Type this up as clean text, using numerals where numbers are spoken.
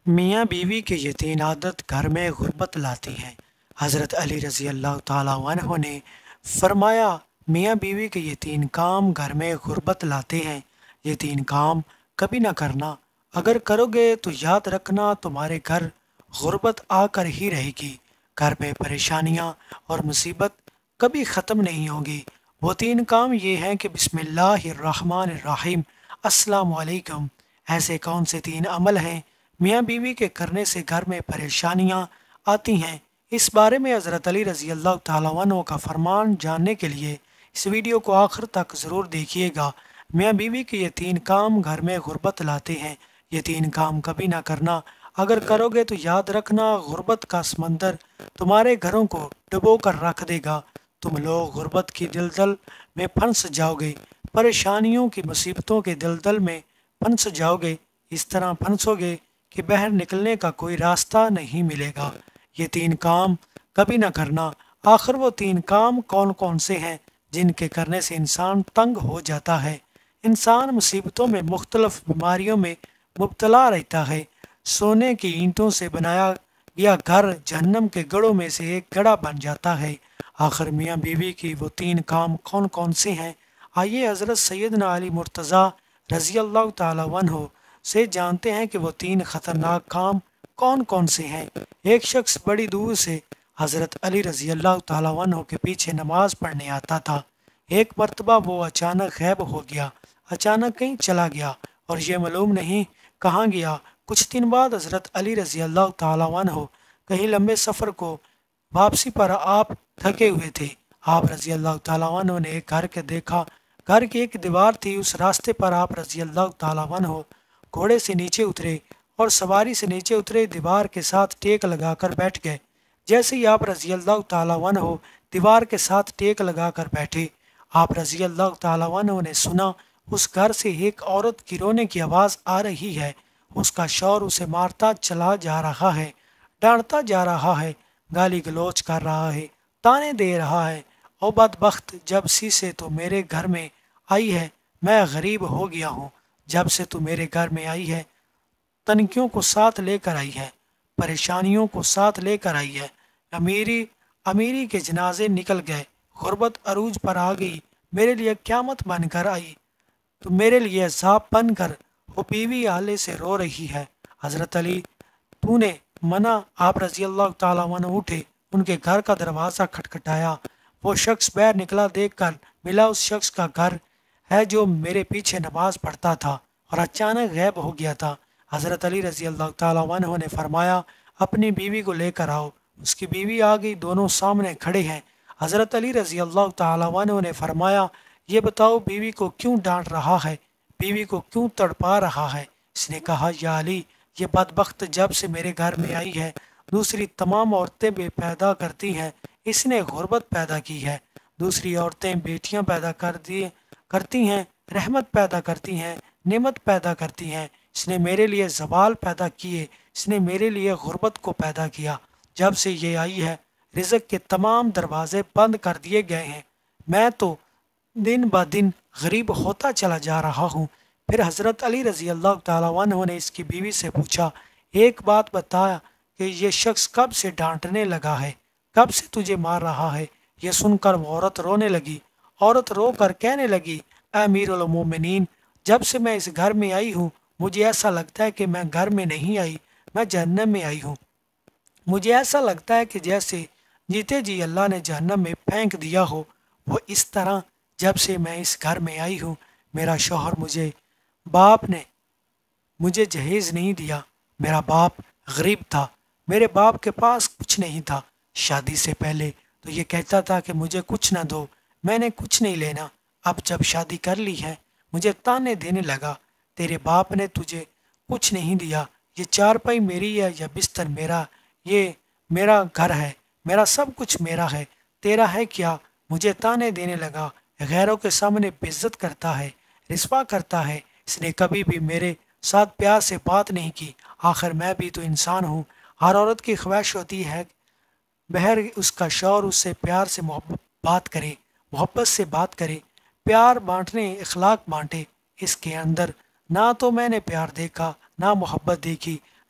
میاں بیوی کی یہ تین عادت گھر میں غربت لاتی ہیں۔ حضرت علی رضی اللہ تعالیٰ عنہ نے فرمایا، میاں بیوی کے یہ تین کام گھر میں غربت لاتے ہیں۔ یہ تین کام کبھی نہ کرنا، اگر کرو گے تو یاد رکھنا تمہارے گھر غربت آ کر ہی رہے گی۔ گھر میں پریشانیاں اور مصیبت کبھی ختم نہیں ہوگی۔ وہ تین کام یہ ہیں کہ بسم اللہ الرحمن الرحیم، السلام علیکم۔ ایسے کون سے تین عمل ہیں میاں بیوی کے کرنے سے گھر میں پریشانیاں آتی ہیں؟ اس بارے میں حضرت علی رضی اللہ تعالیٰ عنہ کا فرمان جاننے کے لیے اس ویڈیو کو آخر تک ضرور دیکھیے گا۔ میاں بیوی کے یہ تین کام گھر میں غربت لاتے ہیں۔ یہ تین کام کبھی نہ کرنا، اگر کرو گے تو یاد رکھنا غربت کا سمندر تمہارے گھروں کو ڈبو کر رکھ دے گا۔ تم لوگ غربت کی دلدل میں پھنس جاؤ گے، پریشانیوں کی مصیبتوں کے دلدل میں پھنس جاؤ گے، اس طرح پھنسو گے کہ باہر نکلنے کا کوئی راستہ نہیں ملے گا۔ یہ تین کام کبھی نہ کرنا۔ آخر وہ تین کام کون کون سے ہیں جن کے کرنے سے انسان تنگ ہو جاتا ہے، انسان مصیبتوں میں، مختلف بیماریوں میں مبتلا رہتا ہے؟ سونے کی اینٹوں سے بنایا گیا گھر جہنم کے گڑھوں میں سے ایک گڑھا بن جاتا ہے۔ آخر میاں بیوی کی وہ تین کام کون کون سے ہیں؟ آئیے حضرت سیدنا علی مرتضیٰ رضی اللہ تعالیٰ عنہ سے جانتے ہیں کہ وہ تین خطرناک کام کون کون سے ہیں۔ ایک شخص بڑی دور سے حضرت علی رضی اللہ تعالیٰ عنہ کے پیچھے نماز پڑھنے آتا تھا۔ ایک مرتبہ وہ اچانک غائب ہو گیا، اچانک کہیں چلا گیا اور یہ معلوم نہیں کہاں گیا۔ کچھ دن بعد حضرت علی رضی اللہ تعالیٰ عنہ کہیں لمبے سفر کو واپسی پر آپ تھکے ہوئے تھے۔ آپ رضی اللہ تعالیٰ عنہ نے ایک گھر کے دیکھا، گھر کی ایک دیوار تھی، اس راستے پر آپ رضی اللہ تعالیٰ عنہ گھوڑے سے نیچے اترے اور سواری سے نیچے اترے، دیوار کے ساتھ ٹیک لگا کر بیٹھ گئے۔ جیسے ہی آپ رضی اللہ تعالیٰ عنہ دیوار کے ساتھ ٹیک لگا کر بیٹھے، آپ رضی اللہ تعالیٰ عنہ نے سنا اس گھر سے ایک عورت کی رونے کی آواز آ رہی ہے۔ اس کا شوہر اسے مارتا چلا جا رہا ہے، ڈانٹتا جا رہا ہے، گالی گلوچ کر رہا ہے، تانے دے رہا ہے۔ او بدبخت، جب سے تو میرے گھر میں آئی ہے میں غریب ہو گیا ہوں۔ جب سے تو میرے گھر میں آئی ہے تنکیوں کو ساتھ لے کر آئی ہے، پریشانیوں کو ساتھ لے کر آئی ہے۔ امیری کے جنازے نکل گئے، غربت عروج پر آ گئی، میرے لیے قیامت بن کر آئی، تو میرے لیے عذاب بن کر وہ بیوی آلے سے رو رہی ہے۔ حضرت علی، تو نے منع؟ آپ رضی اللہ تعالیٰ عنہ اٹھے، ان کے گھر کا دروازہ کھٹکھٹایا، وہ شخص باہر نکلا، دیکھ کر ملا اس شخص کا گھر ہے جو میرے پیچھے نماز پڑھتا تھا اور اچانک غائب ہو گیا تھا۔ حضرت علی رضی اللہ تعالیٰ عنہ نے فرمایا، اپنی بیوی کو لے کر آؤ۔ اس کی بیوی آ گئی، دونوں سامنے کھڑے ہیں۔ حضرت علی رضی اللہ تعالیٰ عنہ نے فرمایا، یہ بتاؤ بیوی کو کیوں ڈانٹ رہا ہے، بیوی کو کیوں تڑپا رہا ہے؟ اس نے کہا، یا علی، یہ بدبخت جب سے میرے گھر میں آئی ہے دوسری تمام عورتیں بے پیدا کرتی ہیں، اس نے غربت پیدا کی ہے۔ دوسری عورتیں بیٹیاں پیدا کرتی ہیں، رحمت پیدا کرتی ہیں، نعمت پیدا کرتی ہیں، اس نے میرے لیے زوال پیدا کیے، اس نے میرے لیے غربت کو پیدا کیا۔ جب سے یہ آئی ہے رزق کے تمام دروازے بند کر دیے گئے ہیں، میں تو دن بہ دن غریب ہوتا چلا جا رہا ہوں۔ پھر حضرت علی رضی اللہ تعالیٰ عنہ نے اس کی بیوی سے پوچھا، ایک بات بتایا کہ یہ شخص کب سے ڈانٹنے لگا ہے، کب سے تجھے مار رہا ہے؟ یہ سن کر وہ عورت رونے لگی۔ عورت رو کر کہنے لگی، اے امیر المومنین، جب سے میں اس گھر میں آئی ہوں مجھے ایسا لگتا ہے کہ میں گھر میں نہیں آئی، میں جہنم میں آئی ہوں۔ مجھے ایسا لگتا ہے کہ جیسے جیتے جی اللہ نے جہنم میں پھینک دیا ہو، وہ اس طرح جب سے میں اس گھر میں آئی ہوں میرا شوہر باپ نے مجھے جہیز نہیں دیا، میرا باپ غریب تھا، میرے باپ کے پاس کچھ نہیں تھا۔ شادی سے پہلے تو یہ کہتا تھا کہ مجھے کچھ نہ دو، میں نے کچھ نہیں لینا، اب جب شادی کر لی ہے مجھے تانے دینے لگا، تیرے باپ نے تجھے کچھ نہیں دیا، یہ چارپائی میری ہے یا بستر میرا، یہ میرا گھر ہے، میرا سب کچھ میرا ہے، تیرا ہے کیا؟ مجھے تانے دینے لگا، غیروں کے سامنے بے عزت کرتا ہے، رسوا کرتا ہے، اس نے کبھی بھی میرے ساتھ پیار سے بات نہیں کی۔ آخر میں بھی تو انسان ہوں، ہر عورت کی خواہش ہوتی ہے بہر اس کا شوہر اس سے پیار سے محبت سے بات کرے، پیار بانٹنے، اخلاق بانٹے۔ اس کے اندر نہ تو میں نے پیار دیکھا، نہ محبت دیکھی،